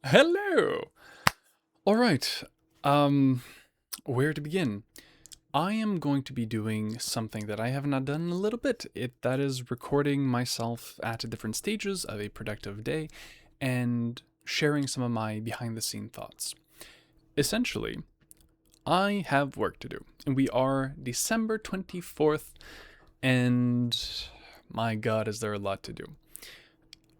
Hello. All right. Um, where to begin? I am going to be doing something that I have not done in a little bit. That is recording myself at different stages of a productive day and sharing some of my behind the scene thoughts. Essentially, I have work to do, and we are December 24th, and my god, is there a lot to do.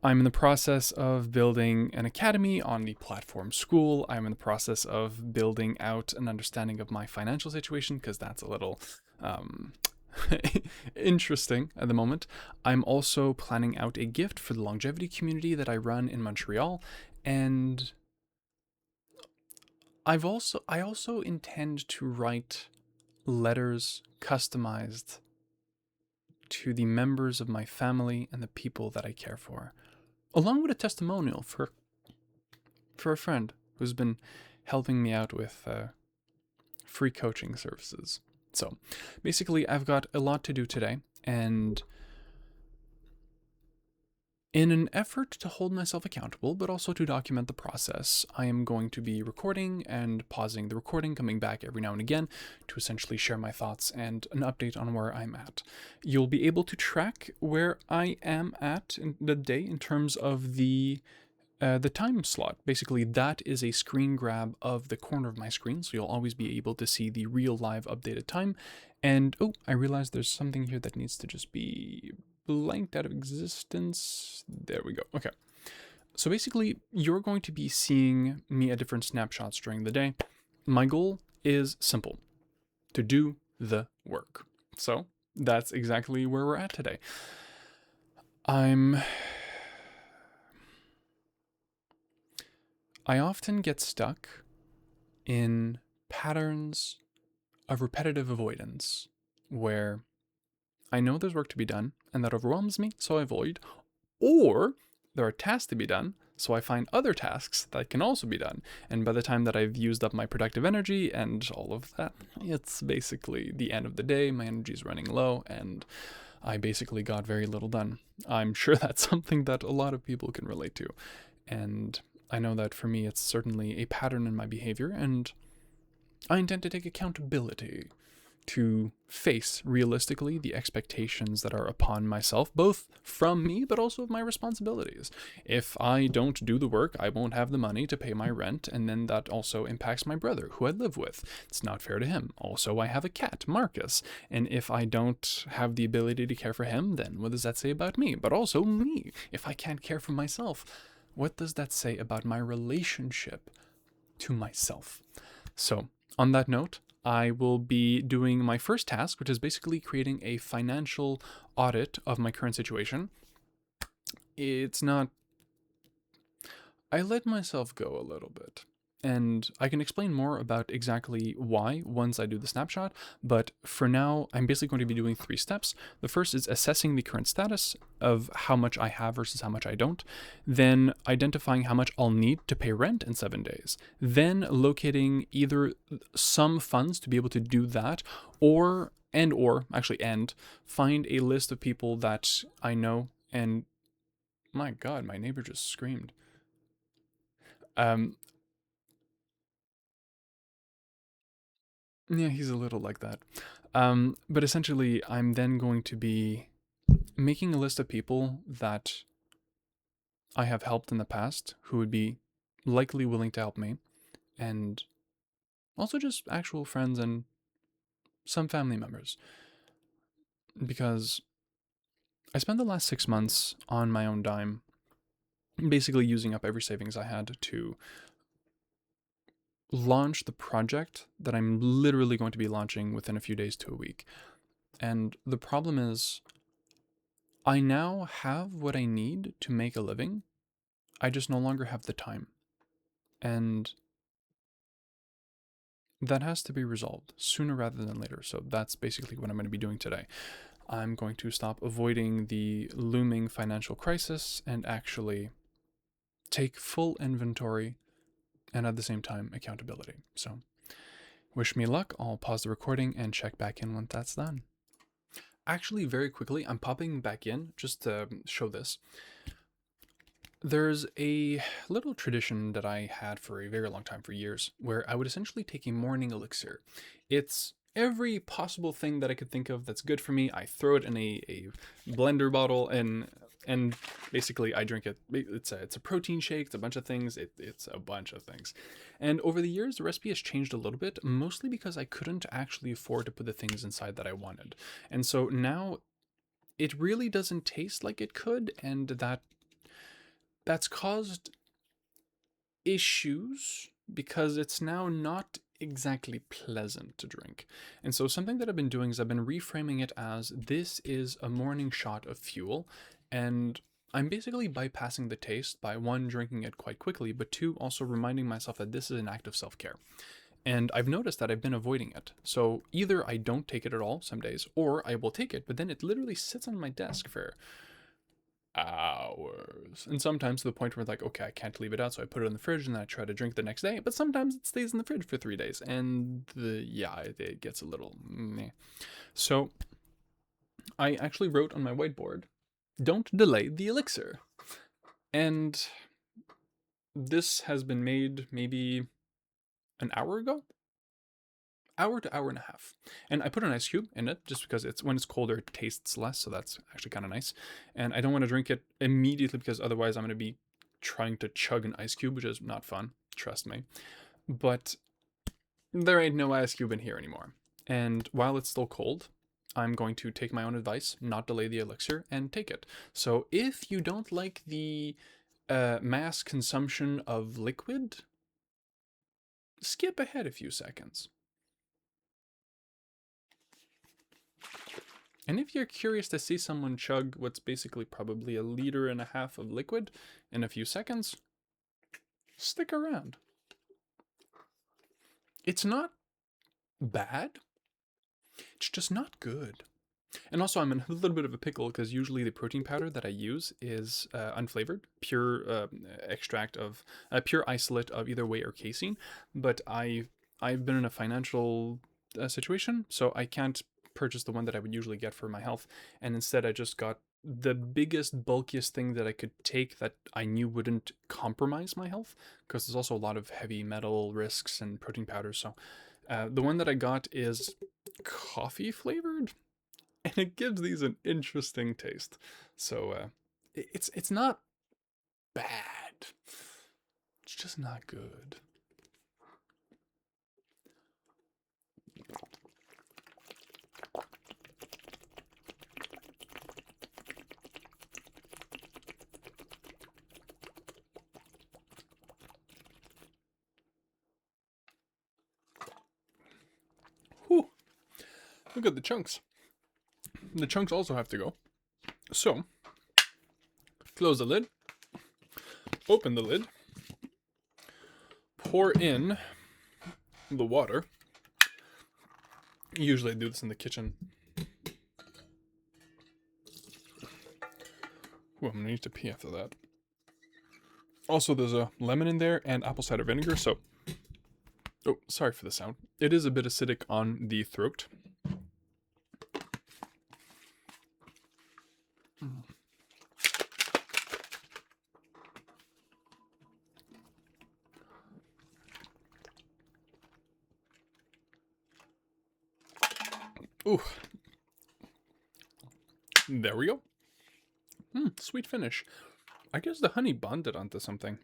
I'm in the process of building an academy on the platform school. I'm in the process of building out an understanding of my financial situation because that's a little um, interesting at the moment. I'm also planning out a gift for the longevity community that I run in Montreal, and I also intend to write letters customized to the members of my family and the people that I care for, along with a testimonial for a friend who's been helping me out with free coaching services. So basically, I've got a lot to do today, and in an effort to hold myself accountable, but also to document the process, I am going to be recording and pausing the recording, coming back every now and again to essentially share my thoughts and an update on where I'm at. You'll be able to track where I am at in the day in terms of the time slot. Basically, that is a screen grab of the corner of my screen, so you'll always be able to see the real live updated time. And oh, I realized there's something here that needs to just be blanked out of existence. There we go. Okay. So basically, you're going to be seeing me at different snapshots during the day. My goal is simple: to do the work. So that's exactly where we're at today. I'm I often get stuck in patterns of repetitive avoidance where I know there's work to be done and that overwhelms me, so I avoid, or there are tasks to be done, so I find other tasks that can also be done. And by the time that I've used up my productive energy and all of that, it's basically the end of the day, my energy is running low, and I basically got very little done. I'm sure that's something that a lot of people can relate to. And I know that for me, it's certainly a pattern in my behavior, and I intend to take accountability to face realistically the expectations that are upon myself, both from me but also of my responsibilities. If I don't do the work, I won't have the money to pay my rent, and then that also impacts my brother, who I live with. It's not fair to him. Also, I have a cat, Marcus, and if I don't have the ability to care for him, then what does that say about me? But also me. If I can't care for myself, what does that say about my relationship to myself? So, on that note, I will be doing my first task, which is basically creating a financial audit of my current situation. It's not. I let myself go a little bit. And I can explain more about exactly why once I do the snapshot, but for now, I'm basically going to be doing 3 steps. The first is assessing the current status of how much I have versus how much I don't, then identifying how much I'll need to pay rent in 7 days, then locating either some funds to be able to do that, or find a list of people that I know. And my god, my neighbor just screamed. Um, Yeah, he's a little like that. But essentially, I'm then going to be making a list of people that I have helped in the past who would be likely willing to help me, and also just actual friends and some family members. Because I spent the last 6 months on my own dime, basically using up every savings I had to launch the project that I'm literally going to be launching within a few days to a week. And the problem is, I now have what I need to make a living. I just no longer have the time. And that has to be resolved sooner rather than later. So that's basically what I'm going to be doing today. I'm going to stop avoiding the looming financial crisis and actually take full inventory and at the same time accountability. So wish me luck. I'll pause the recording and check back in once that's done. Actually, very quickly, I'm popping back in just to show this. There's a little tradition that I had for a very long time, for years, where I would essentially take a morning elixir. It's every possible thing that I could think of that's good for me. I throw it in a blender bottle and basically I drink it. It's a protein shake. It's a bunch of things. It's a bunch of things. And over the years, the recipe has changed a little bit, mostly because I couldn't actually afford to put the things inside that I wanted. And so now it really doesn't taste like it could, and that's caused issues because it's now not exactly pleasant to drink. And so something that I've been doing is I've been reframing it as this is a morning shot of fuel, and I'm basically bypassing the taste by one, drinking it quite quickly, but two, also reminding myself that this is an act of self-care. And I've noticed that I've been avoiding it. So either I don't take it at all some days, or I will take it, but then it literally sits on my desk for hours. And sometimes to the point where like, okay, I can't leave it out, so I put it in the fridge and then I try to drink the next day. But sometimes it stays in the fridge for 3 days, and it gets a little meh. So I actually wrote on my whiteboard, "Don't delay the elixir." And this has been made maybe an hour ago, hour to hour and a half. And I put an ice cube in it just because it's when it's colder it tastes less, so that's actually kind of nice. And I don't want to drink it immediately because otherwise I'm going to be trying to chug an ice cube, which is not fun, trust me. But there ain't no ice cube in here anymore. And while it's still cold, I'm going to take my own advice, not delay the elixir, and take it. So if you don't like the mass consumption of liquid, skip ahead a few seconds. And if you're curious to see someone chug what's basically probably 1.5 liters of liquid in a few seconds, stick around. It's not bad, it's just not good. And also I'm in a little bit of a pickle because usually the protein powder that I use is unflavored, pure extract of, pure isolate of either whey or casein. But I've been in a financial situation, so I can't purchase the one that I would usually get for my health. And instead I just got the biggest, bulkiest thing that I could take that I knew wouldn't compromise my health, because there's also a lot of heavy metal risks in protein powders. So the one that I got is coffee flavored, and it gives these an interesting taste. So it's not bad. It's just not good. Whew. Look at the chunks. The chunks also have to go. So, close the lid, open the lid, pour in the water. Usually I do this in the kitchen. Ooh, I'm gonna need to pee after that. Also, there's a lemon in there and apple cider vinegar, so... Oh, sorry for the sound. It is a bit acidic on the throat. Ooh. There we go. Sweet finish. I guess the honey bonded onto something.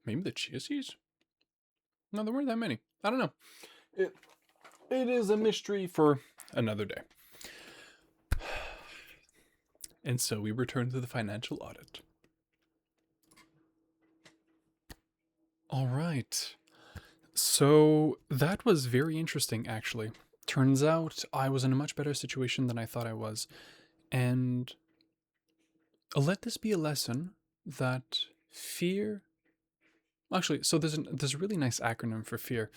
Maybe the chia seeds? No, there weren't that many. I don't know. It is a mystery for another day. And so we return to the financial audit. All right. So that was very interesting, actually. Turns out I was in a much better situation than I thought I was. And let this be a lesson that fear... Actually, so there's a really nice acronym for fear.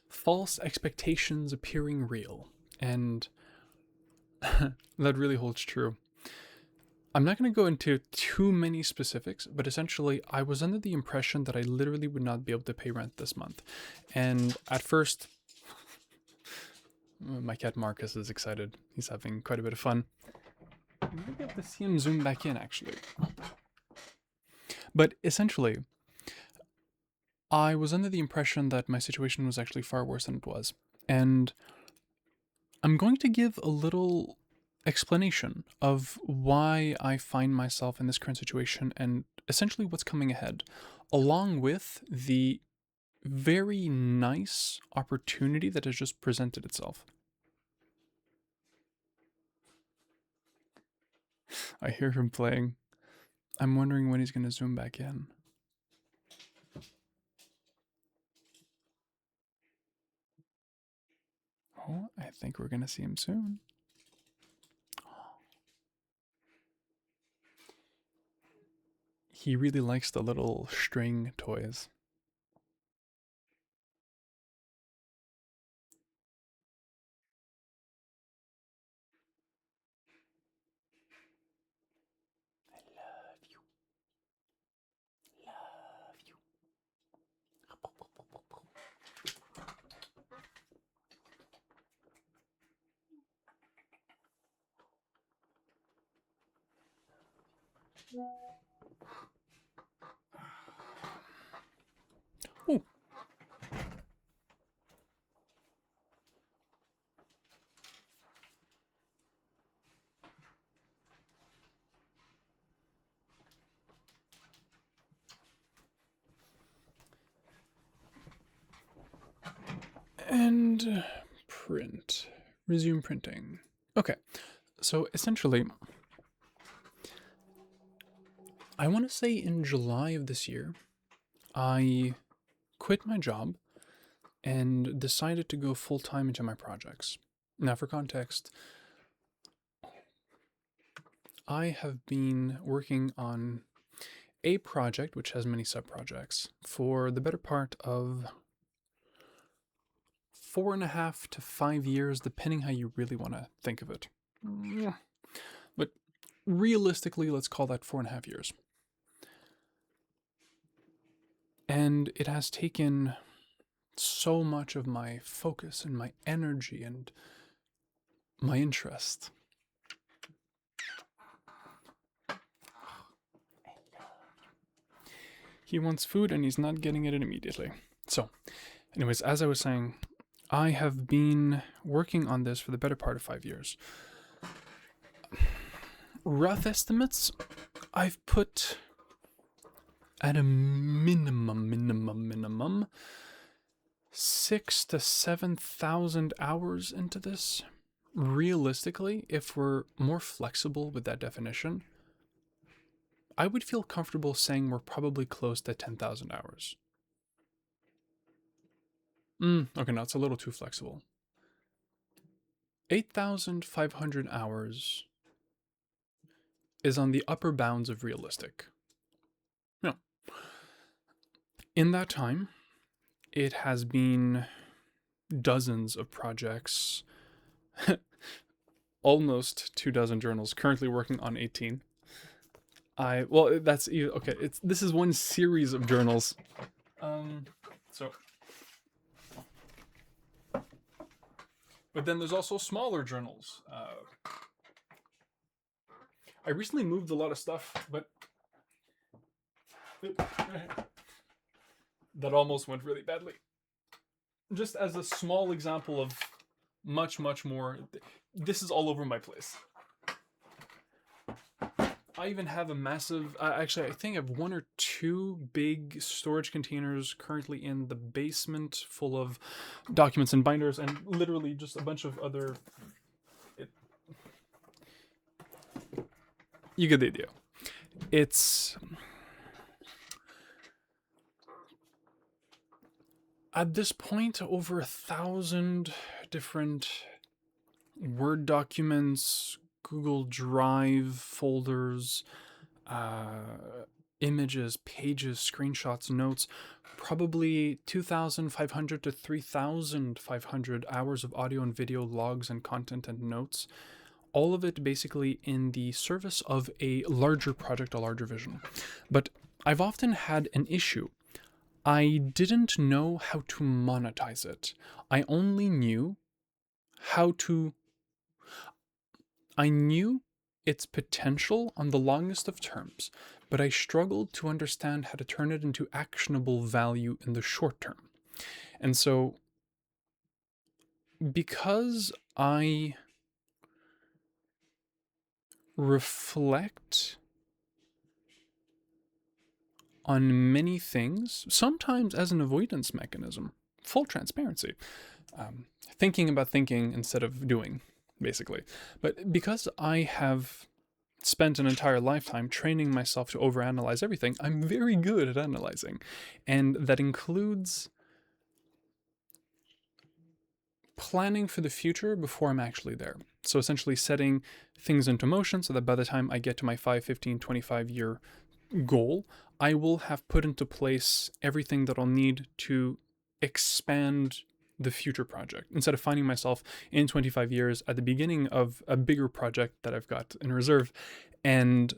False expectations appearing real. And that really holds true. I'm not going to go into too many specifics, but essentially I was under the impression that I literally would not be able to pay rent this month. And at first, my cat Marcus is excited. He's having quite a bit of fun. I might be able to see him zoom back in, actually. But essentially, I was under the impression that my situation was actually far worse than it was. And I'm going to give a little explanation of why I find myself in this current situation and essentially what's coming ahead, along with the very nice opportunity that has just presented itself. I hear him playing. I'm wondering when he's going to zoom back in. Oh, I think we're going to see him soon. He really likes the little string toys. I love you. Love you. Oh. And print. Resume printing. Okay, so essentially, I want to say in July of this year, I quit my job and decided to go full time into my projects. Now, for context, I have been working on a project which has many sub projects for the better part of 4.5 to 5 years, depending how you really want to think of it. But realistically, let's call that 4.5 years. And it has taken so much of my focus and my energy and my interest. He wants food and he's not getting it immediately. So, anyways, as I was saying, I have been working on this for the better part of 5 years. Rough estimates, I've put at a minimum 6,000 to 7,000 hours into this. Realistically, if we're more flexible with that definition, I would feel comfortable saying we're probably close to 10,000 hours. Okay, no, it's a little too flexible. 8,500 hours is on the upper bounds of realistic. No. In that time, it has been dozens of projects, almost 24 journals, currently working on 18. This is one series of journals. But then there's also smaller journals. I recently moved a lot of stuff, but that almost went really badly. Just as a small example of much, much more. This is all over my place. I even have a massive, actually, I think I have 1 or 2 big storage containers currently in the basement full of documents and binders and literally just a bunch of other. You get the idea. It's. At this point, over 1,000 different Word documents, Google Drive folders, images, pages, screenshots, notes, probably 2,500 to 3,500 hours of audio and video logs and content and notes. All of it basically in the service of a larger project, a larger vision. But I've often had an issue. I didn't know how to monetize it. I only knew how to. I knew its potential on the longest of terms, but I struggled to understand how to turn it into actionable value in the short term. And so, because I reflect on many things, sometimes as an avoidance mechanism, full transparency, thinking about thinking instead of doing, basically. But because I have spent an entire lifetime training myself to overanalyze everything, I'm very good at analyzing. And that includes planning for the future before I'm actually there. So essentially setting things into motion so that by the time I get to my 5, 15, 25-year goal, I will have put into place everything that I'll need to expand the future project instead of finding myself in 25 years at the beginning of a bigger project that I've got in reserve and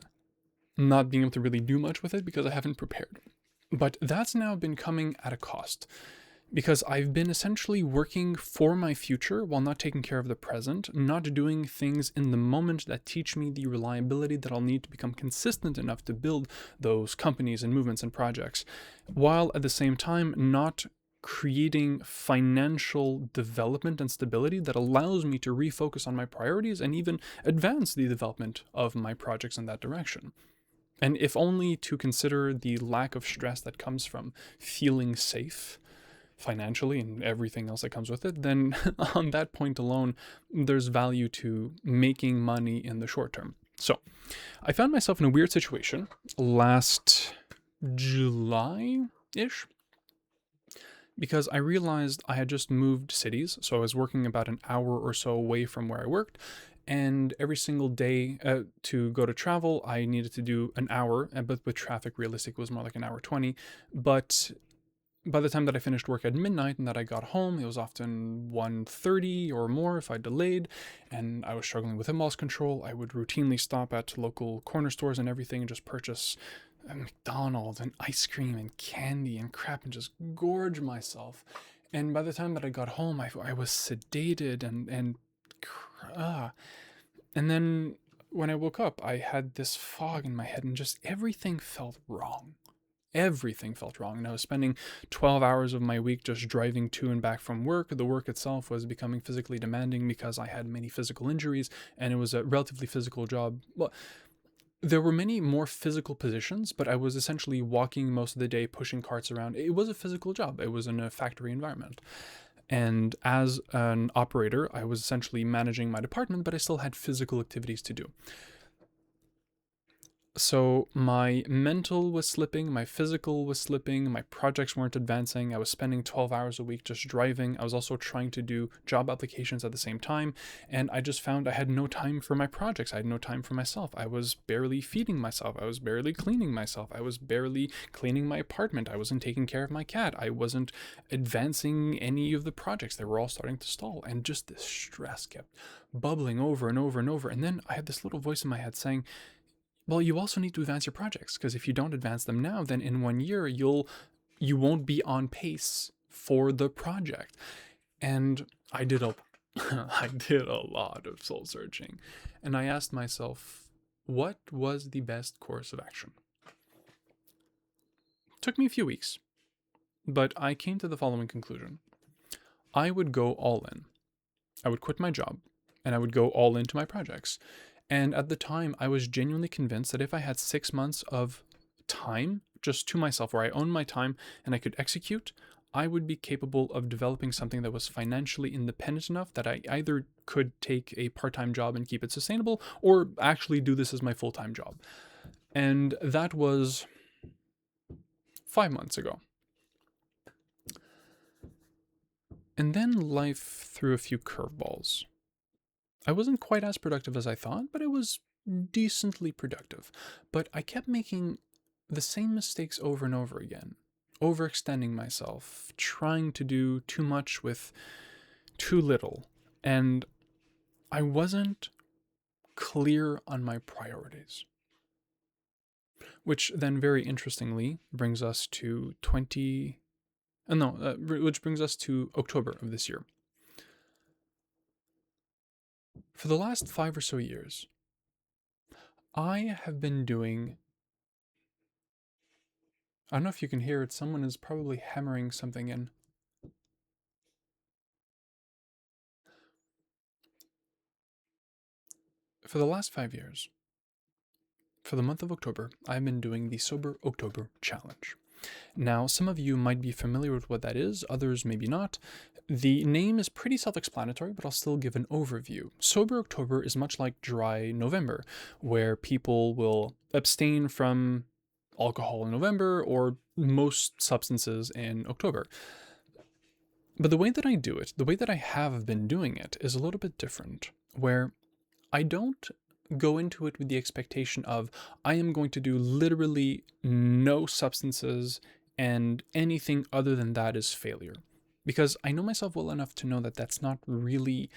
not being able to really do much with it because I haven't prepared. But that's now been coming at a cost because I've been essentially working for my future while not taking care of the present, not doing things in the moment that teach me the reliability that I'll need to become consistent enough to build those companies and movements and projects, while at the same time not creating financial development and stability that allows me to refocus on my priorities and even advance the development of my projects in that direction. And if only to consider the lack of stress that comes from feeling safe financially and everything else that comes with it, then on that point alone, there's value to making money in the short term. So I found myself in a weird situation last July-ish because I realized I had just moved cities. So I was working about an hour or so away from where I worked. And every single day to go to travel, I needed to do an hour, but with traffic, realistic was more like an hour 20. But by the time that I finished work at midnight and that I got home, it was often 1:30 or more if I delayed, and I was struggling with impulse control. I would routinely stop at local corner stores and everything and just purchase McDonald's and ice cream and candy and crap and just gorge myself. And by the time that I got home, I was sedated and then when I woke up, I had this fog in my head and just everything felt wrong. Everything felt wrong, and I was spending 12 hours of my week just driving to and back from work. The work itself was becoming physically demanding because I had many physical injuries, and it was a relatively physical job. Well, there were many more physical positions, but I was essentially walking most of the day, pushing carts around. It was a physical job. It was in a factory environment. And as an operator, I was essentially managing my department, but I still had physical activities to do. So my mental was slipping, my physical was slipping, my projects weren't advancing. I was spending 12 hours a week just driving. I was also trying to do job applications at the same time, and I just found I had no time for my projects. I had no time for myself. I was barely feeding myself. I was barely cleaning myself. I was barely cleaning my apartment. I wasn't taking care of my cat. I wasn't advancing any of the projects. They were all starting to stall, and just this stress kept bubbling over and over and over. And then I had this little voice in my head saying, well, you also need to advance your projects, because if you don't advance them now, then in 1 year you won't be on pace for the project. And I did a I did a lot of soul searching, and I asked myself, what was the best course of action? It took me a few weeks, but I came to the following conclusion. I would go all in. I would quit my job and I would go all into my projects. And at the time, I was genuinely convinced that if I had 6 months of time just to myself, where I owned my time and I could execute, I would be capable of developing something that was financially independent enough that I either could take a part-time job and keep it sustainable, or actually do this as my full-time job. And that was 5 months ago. And then life threw a few curveballs. I wasn't quite as productive as I thought, but it was decently productive. But I kept making the same mistakes over and over again, overextending myself, trying to do too much with too little, and I wasn't clear on my priorities. Which then very interestingly brings us to which brings us to October of this year. For the last 5 or so years, I have been doing I don't know if you can hear it. Someone is probably hammering something in. For the last 5 years, for the month of October, I've been doing the Sober October Challenge. Now, some of you might be familiar with what that is, others maybe not. The name is pretty self explanatory, but I'll still give an overview. Sober October is much like Dry November, where people will abstain from alcohol in November or most substances in October. But the way that I do it, the way that I have been doing it, is a little bit different, where I don't go into it with the expectation of I am going to do literally no substances and anything other than that is failure. Because I know myself well enough to know that that's not really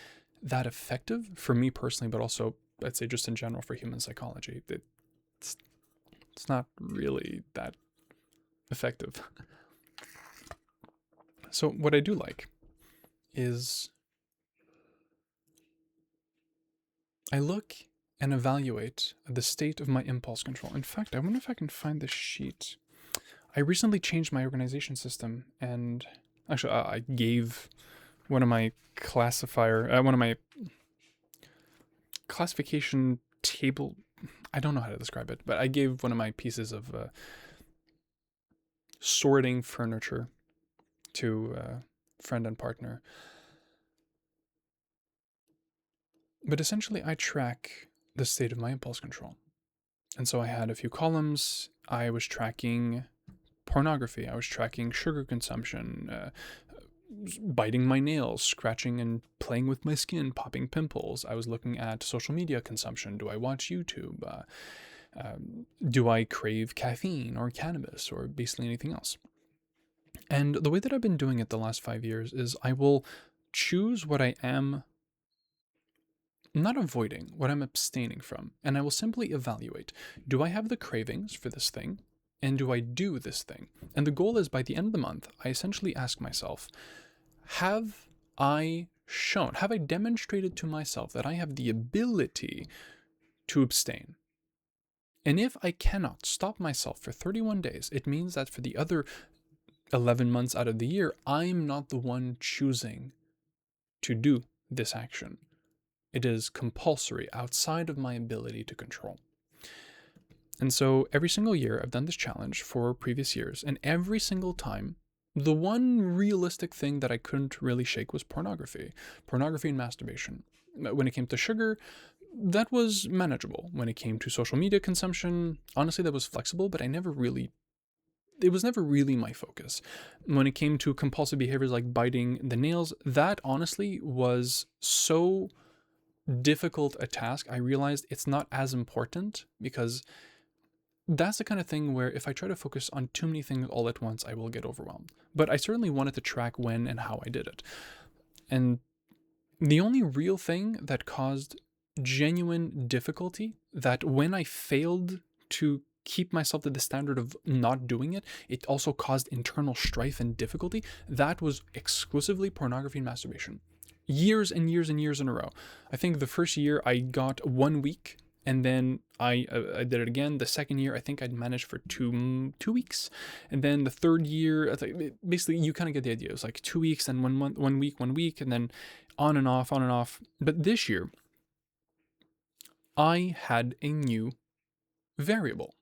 that effective for me personally, but also, I'd say just in general for human psychology. It's not really that effective. So what I do like is I look and evaluate the state of my impulse control. In fact, I wonder if I can find this sheet. I recently changed my organization system, and actually, I gave one of my classification table. I don't know how to describe it, but I gave one of my pieces of sorting furniture to a friend and partner. But essentially, I track the state of my impulse control. And so I had a few columns. I was tracking pornography. I was tracking sugar consumption, biting my nails, scratching and playing with my skin, popping pimples. I was looking at social media consumption. Do I watch YouTube? Do I crave caffeine or cannabis or basically anything else? And the way that I've been doing it the last 5 years is I will choose what I am not avoiding, what I'm abstaining from, and I will simply evaluate, do I have the cravings for this thing? And do I do this thing? And the goal is by the end of the month, I essentially ask myself, have I demonstrated to myself that I have the ability to abstain? And if I cannot stop myself for 31 days, it means that for the other 11 months out of the year, I'm not the one choosing to do this action. It is compulsory, outside of my ability to control. And so every single year I've done this challenge for previous years, and every single time, the one realistic thing that I couldn't really shake was pornography and masturbation. When it came to sugar, that was manageable. When it came to social media consumption, honestly, that was flexible, but it was never really my focus. When it came to compulsive behaviors like biting the nails, that honestly was so difficult a task. I realized it's not as important because that's the kind of thing where if I try to focus on too many things all at once, I will get overwhelmed. But I certainly wanted to track when and how I did it. And the only real thing that caused genuine difficulty, that when I failed to keep myself to the standard of not doing it, it also caused internal strife and difficulty, that was exclusively pornography and masturbation. Years and years and years in a row. I think the first year I got 1 week, and then I did it again. The second year, I think I'd managed for two weeks, and then the third year, basically you kind of get the idea. It was like 2 weeks and 1 month, 1 week, 1 week, and then on and off, on and off. But this year, I had a new variable: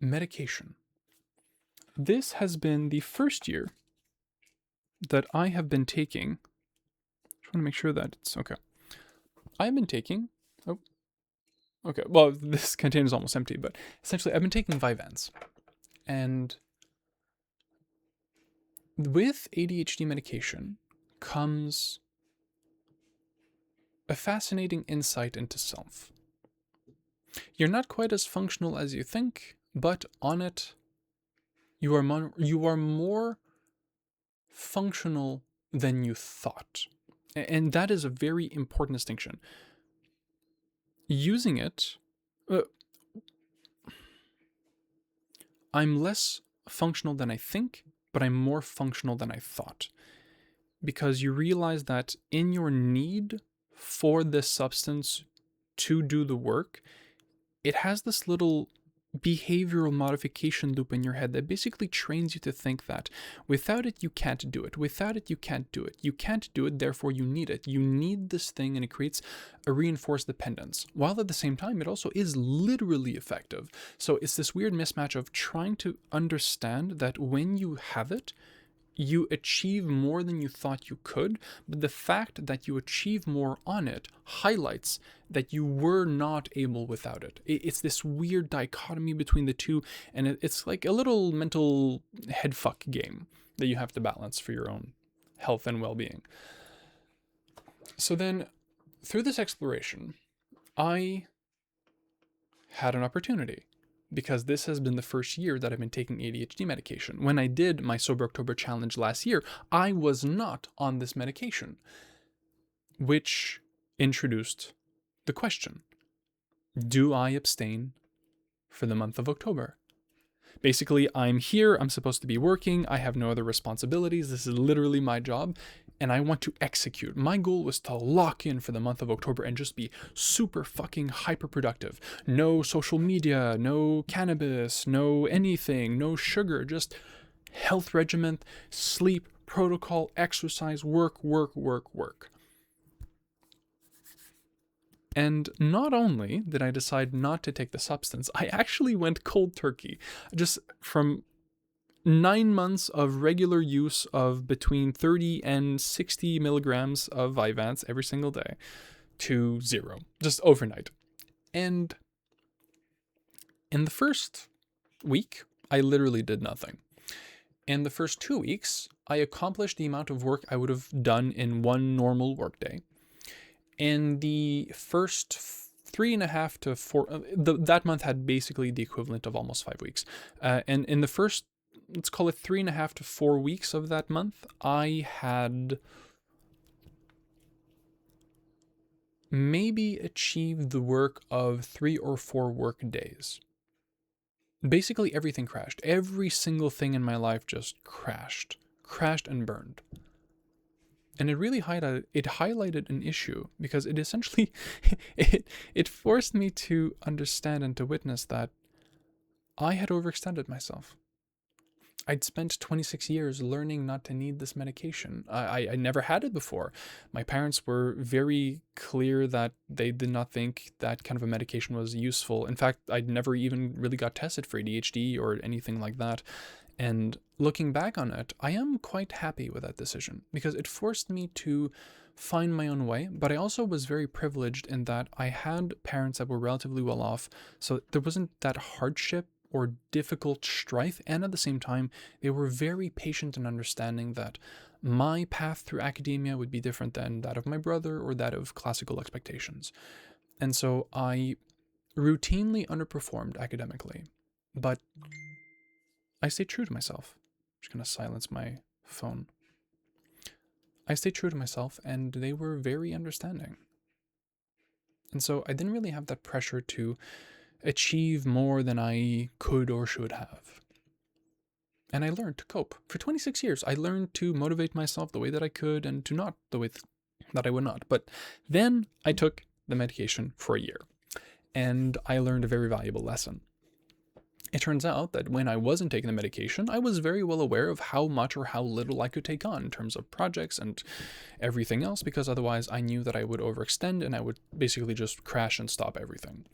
medication. This has been the first year that I have been taking. Just want to make sure that it's okay. I've been taking. Oh, okay. Well, this container is almost empty, but essentially, I've been taking Vyvanse, and with ADHD medication comes a fascinating insight into self. You're not quite as functional as you think, but on it, you are more functional than you thought. And that is a very important distinction. Using it, I'm less functional than I think, but I'm more functional than I thought. Because you realize that in your need for this substance to do the work, it has this little behavioral modification loop in your head that basically trains you to think that without it, you can't do it. Without it, you can't do it. You can't do it, therefore you need it. You need this thing, and it creates a reinforced dependence. While at the same time, it also is literally effective. So it's this weird mismatch of trying to understand that when you have it, you achieve more than you thought you could, but the fact that you achieve more on it highlights that you were not able without it. It's this weird dichotomy between the two, and it's like a little mental headfuck game that you have to balance for your own health and well-being. So then, through this exploration, I had an opportunity, because this has been the first year that I've been taking ADHD medication. When I did my Sober October challenge last year, I was not on this medication, which introduced the question, do I abstain for the month of October? Basically, I'm here, I'm supposed to be working, I have no other responsibilities, this is literally my job, and I want to execute. My goal was to lock in for the month of October and just be super fucking hyper productive. No social media, no cannabis, no anything, no sugar, just health regimen, sleep, protocol, exercise, work. And not only did I decide not to take the substance, I actually went cold turkey. Just from 9 months of regular use of between 30 and 60 milligrams of Vyvanse every single day to 0, just overnight. And in the first week, I literally did nothing. In the first 2 weeks, I accomplished the amount of work I would have done in one normal workday. In the first 3.5 to 4, that month had basically the equivalent of almost 5 weeks. And in the first, let's call it 3.5 to 4 weeks of that month, I had maybe achieved the work of 3 or 4 work days. Basically everything crashed. Every single thing in my life just crashed and burned. And it really highlighted an issue, because it essentially, it forced me to understand and to witness that I had overextended myself. I'd spent 26 years learning not to need this medication. I never had it before. My parents were very clear that they did not think that kind of a medication was useful. In fact, I'd never even really got tested for ADHD or anything like that. And looking back on it, I am quite happy with that decision, because it forced me to find my own way. But I also was very privileged in that I had parents that were relatively well off, so there wasn't that hardship or difficult strife, and at the same time, they were very patient and understanding that my path through academia would be different than that of my brother or that of classical expectations. And so I routinely underperformed academically, but I stayed true to myself. I'm just going to silence my phone. I stayed true to myself, and they were very understanding. And so I didn't really have that pressure to achieve more than I could or should have. And I learned to cope. For 26 years, I learned to motivate myself the way that I could and to not the way that I would not. But then I took the medication for a year, and I learned a very valuable lesson. It turns out that when I wasn't taking the medication, I was very well aware of how much or how little I could take on in terms of projects and everything else, because otherwise I knew that I would overextend and I would basically just crash and stop everything.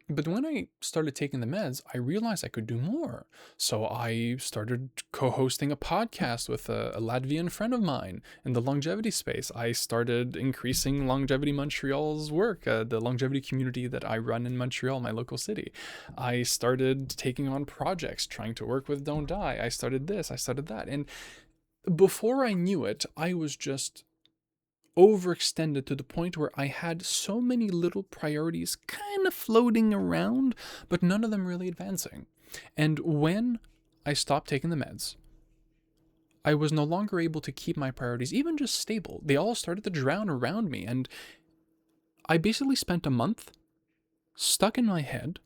But when I started taking the meds, I realized I could do more. So I started co-hosting a podcast with a Latvian friend of mine in the longevity space. I started increasing Longevity Montreal's work, the longevity community that I run in Montreal, my local city. I started taking on projects, trying to work with Don't Die. I started this, I started that. And before I knew it, I was just overextended to the point where I had so many little priorities kind of floating around, but none of them really advancing. And when I stopped taking the meds, I was no longer able to keep my priorities even just stable. They all started to drown around me, and I basically spent a month stuck in my head,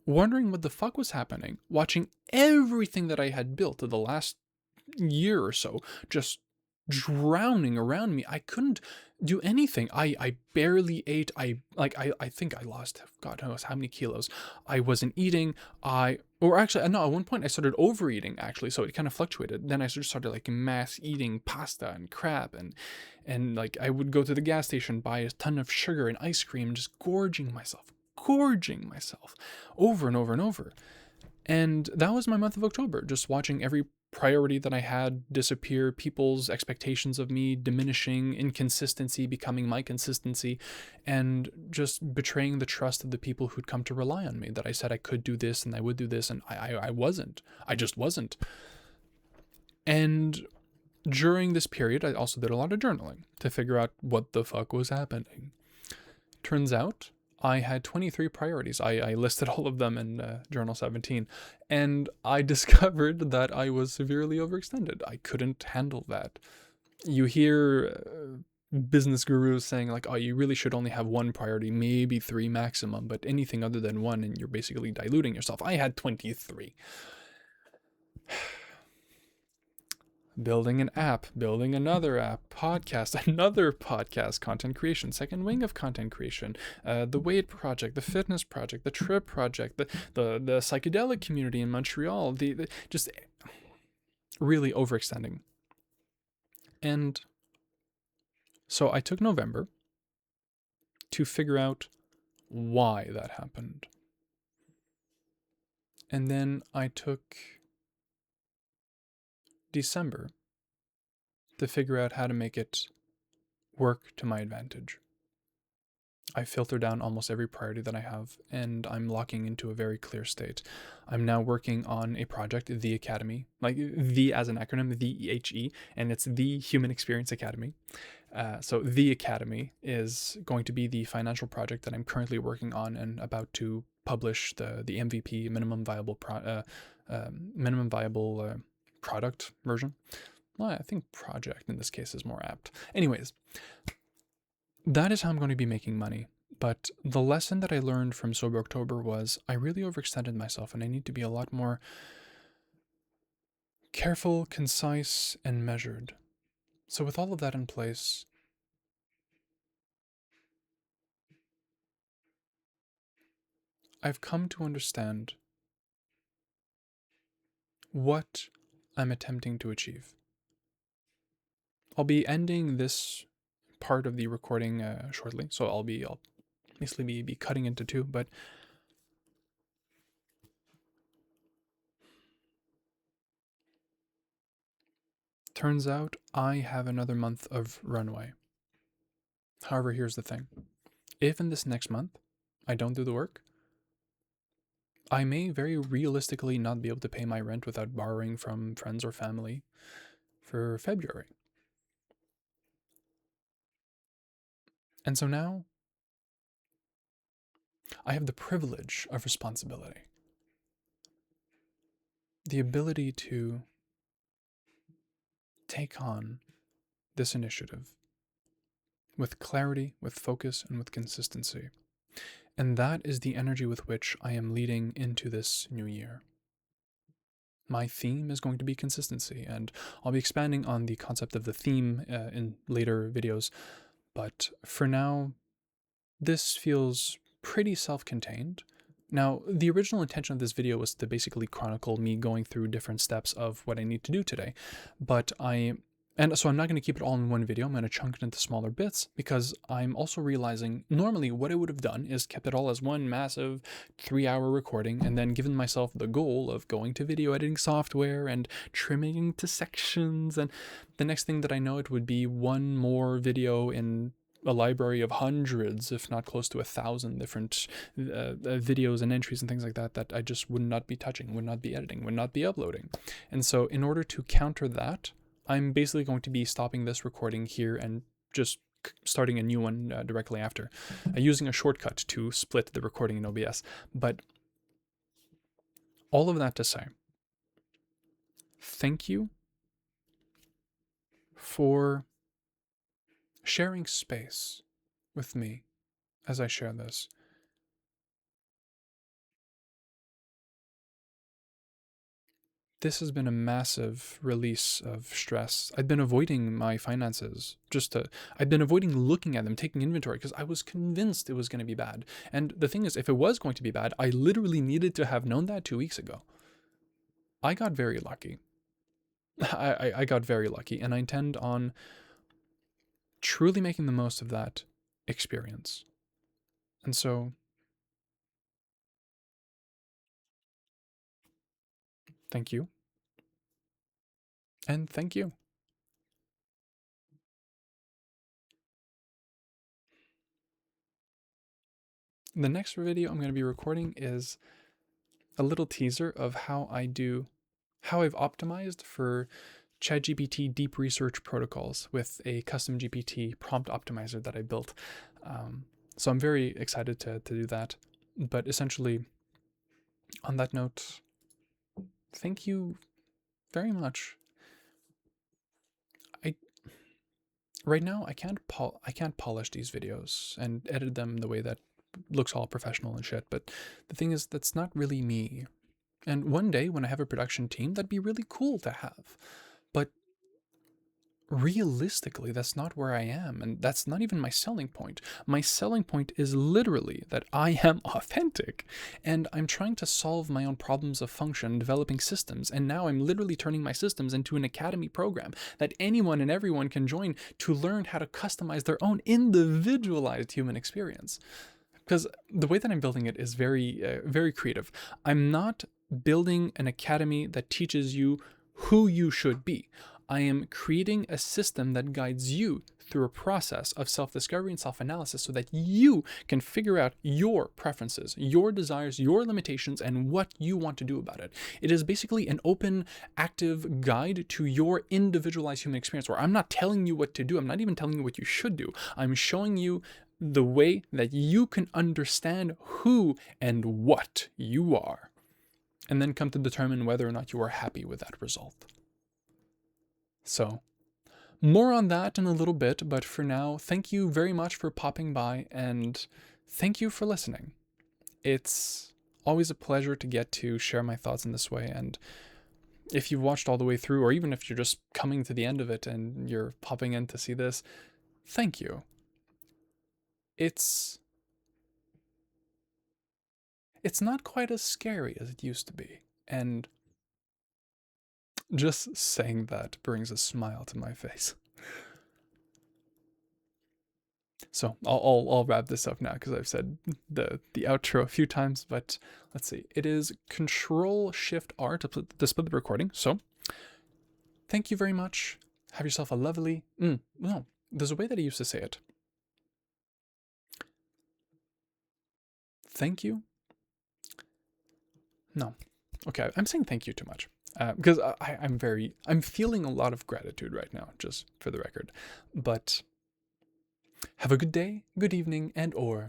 wondering what the fuck was happening, watching everything that I had built in the last year or so just drowning around me. I couldn't do anything. I barely ate. I think I lost God knows how many kilos. I wasn't eating. Or actually no, at one point I started overeating actually, so it kind of fluctuated. Then I just started like mass eating pasta and crap, and like I would go to the gas station, buy a ton of sugar and ice cream, just gorging myself over and over and over. And that was my month of October, just watching every priority that I had disappear, people's expectations of me diminishing, inconsistency becoming my consistency, and just betraying the trust of the people who'd come to rely on me, that I said I could do this and I would do this, and I wasn't. I just wasn't. And during this period, I also did a lot of journaling to figure out what the fuck was happening. Turns out I had 23 priorities. I listed all of them in Journal 17, and I discovered that I was severely overextended. I couldn't handle that. You hear business gurus saying like, oh, you really should only have one priority, maybe 3 maximum, but anything other than 1 and you're basically diluting yourself. I had 23. Building an app, building another app, another podcast, content creation, second wing of content creation, the weight project, the fitness project, the trip project, the psychedelic community in Montreal, the just really overextending. And so I took November to figure out why that happened. And then I took December to figure out how to make it work to my advantage. I filter down almost every priority that I have, and I'm locking into a very clear state. I'm now working on a project, The Academy, like the as an acronym, THE, and it's The Human Experience Academy. So The Academy is going to be the financial project that I'm currently working on and about to publish the MVP, minimum viable product version. Well, I think project in this case is more apt. Anyways, that is how I'm going to be making money. But the lesson that I learned from Sober October was I really overextended myself, and I need to be a lot more careful, concise, and measured. So with all of that in place, I've come to understand what I'm attempting to achieve. I'll be ending this part of the recording shortly, so I'll basically be cutting into 2, but turns out I have another month of runway. However, here's the thing. If in this next month I don't do the work, I may very realistically not be able to pay my rent without borrowing from friends or family for February. And so now I have the privilege of responsibility, the ability to take on this initiative with clarity, with focus, and with consistency. And that is the energy with which I am leading into this new year. My theme is going to be consistency, and I'll be expanding on the concept of the theme in later videos. But for now, this feels pretty self-contained. Now, the original intention of this video was to basically chronicle me going through different steps of what I need to do today. And so I'm not going to keep it all in one video. I'm going to chunk it into smaller bits because I'm also realizing normally what I would have done is kept it all as one massive 3-hour recording and then given myself the goal of going to video editing software and trimming to sections. And the next thing that I know, it would be one more video in a library of hundreds, if not close to 1,000 different videos and entries and things like that, that I just would not be touching, would not be editing, would not be uploading. And so in order to counter that, I'm basically going to be stopping this recording here and just starting a new one directly after, using a shortcut to split the recording in OBS. But all of that to say, thank you for sharing space with me as I share this. this has been a massive release of stress. I've been avoiding my finances. I've been avoiding looking at them, taking inventory, because I was convinced it was going to be bad. And the thing is, if it was going to be bad, I literally needed to have known that 2 weeks ago. I got very lucky. I got very lucky, and I intend on truly making the most of that experience. And so, thank you. And thank you. The next video I'm going to be recording is a little teaser of how I've optimized for ChatGPT deep research protocols with a custom GPT prompt optimizer that I built. So I'm very excited to do that. But essentially, on that note, thank you very much. Right now I can't polish these videos and edit them the way that looks all professional and shit, but the thing is, that's not really me. And one day when I have a production team, that'd be really cool to have. But realistically, that's not where I am, and that's not even my selling point. My selling point is literally that I am authentic, and I'm trying to solve my own problems of function, developing systems, and now I'm literally turning my systems into an academy program that anyone and everyone can join to learn how to customize their own individualized human experience. Because the way that I'm building it is very, very creative. I'm not building an academy that teaches you who you should be. I am creating a system that guides you through a process of self-discovery and self-analysis so that you can figure out your preferences, your desires, your limitations, and what you want to do about it. It is basically an open, active guide to your individualized human experience where I'm not telling you what to do. I'm not even telling you what you should do. I'm showing you the way that you can understand who and what you are, and then come to determine whether or not you are happy with that result. So, more on that in a little bit, but for now, thank you very much for popping by, and thank you for listening. It's always a pleasure to get to share my thoughts in this way, and if you've watched all the way through, or even if you're just coming to the end of it and you're popping in to see this, thank you. It's not quite as scary as it used to be, and just saying that brings a smile to my face. So I'll wrap this up now because I've said the outro a few times, but let's see. It is Control-Shift-R to split the recording. So thank you very much. Have yourself a lovely... No, there's a way that I used to say it. Thank you. No. Okay, I'm saying thank you too much. Because I'm feeling a lot of gratitude right now, just for the record. But have a good day, good evening, and or